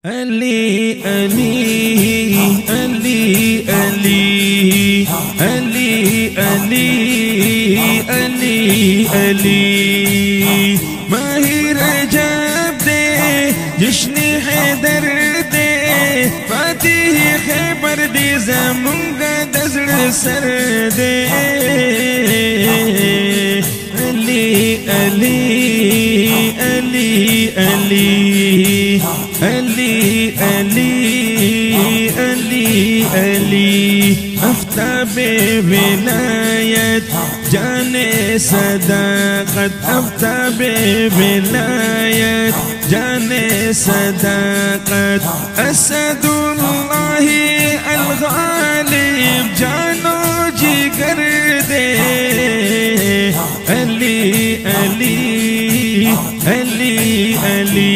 Ali, Ali, Ali, Ali, Ali, Ali, Ali, Ali, माही रजब दे, जश्न हैदर दे, Fatih Khyber दे, ज़मुंगा दज़ड़ sir दे। अली, अली, अली, अली, अली, अली, अली, अली, आफ्ताबे विलायत जाने सदाकत, आफ्ताबे विलायत जाने सदाकत, असदुल्लाहि अल-गालिब जानो जिगर दे। अली, अली, अली, अली,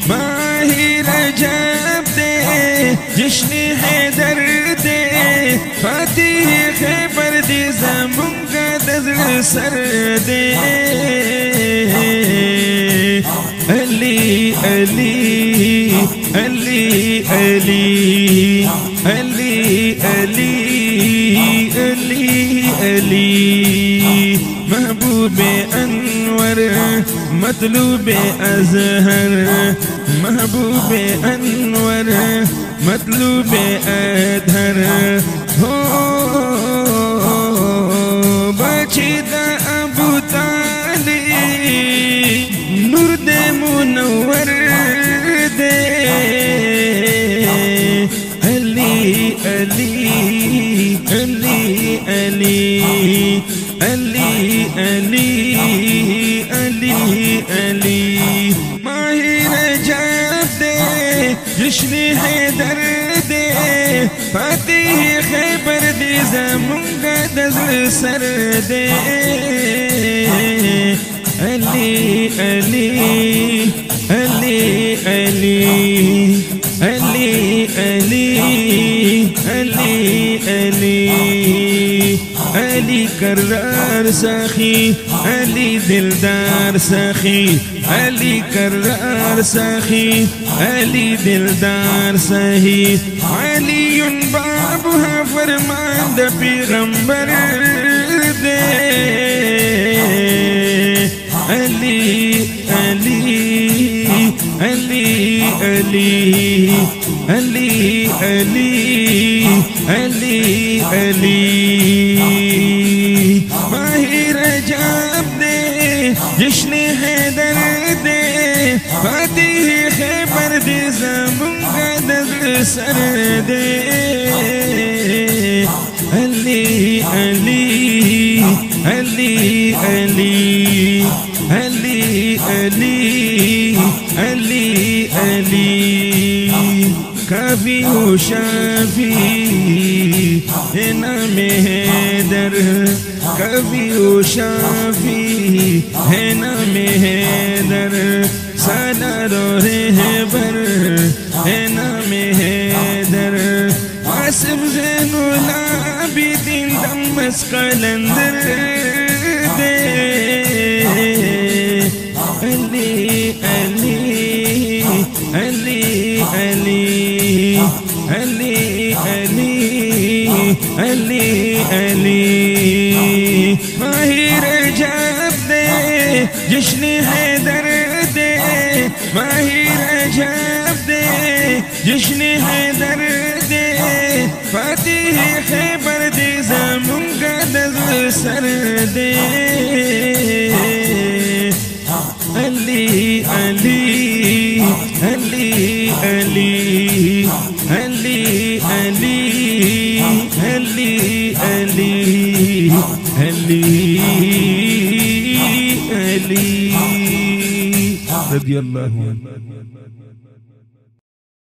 माही रजब दे, जश्न हैदर दे, फातिह खैबर दे, ज़मुंगा दज़ड़ सर दे। अली, अली, अली, अली, अली, अली, अली, अली, महबूबे अनवर मतलूबे अज़हर, महबूबे अनवर मतलूबे अधर, हो बचीदा अबू तालिब नूर दे मुनव्वर दे। अली, अली, अली, अली, अली, अली, अली, अली, माही रजब दे, जश्न हैदर दे, फातिह खैबर दे, ज़मुंगा दज़ड़ सर दे। अली, अली, अली, अली, अली, अली, अली, अली, अली कर्रार सखी, अली दिलदार सखी, अली कर्रार सखी, अली दिलदार सही, अलीयुन बाबुहा फरमाद पैगंबर दे। अली, अली, अली, अली, अली, अली, अली, अली, माही रजब दे, जश्न हैदर दे, फातिह खैबर दे, ज़मुंगा दज़ड़ सर दे। अली, अली, अली, अली, अली, अली, अली, अली, काफ़ी हो शाफी है नाम हैदर, काफ़ी हो शाफी है नाम हैदर, सालारो रहबर है नाम हैदर, आसिफ ज़ैनुल आबिदीन दमस कलंदर दे। अली, अली, अली, अली, अली, अली, अली, अली, माही रजब दे, जश्न हैदर दे, माही रजब दे, जश्न हैदर दे, फातिह खैबर दे, ज़मुंगा दज़ड़ सर दे। अली, अली, अली, अली, अली, अली, अली, अली, अली, अली, रज़ियल्लाहु अन्हु।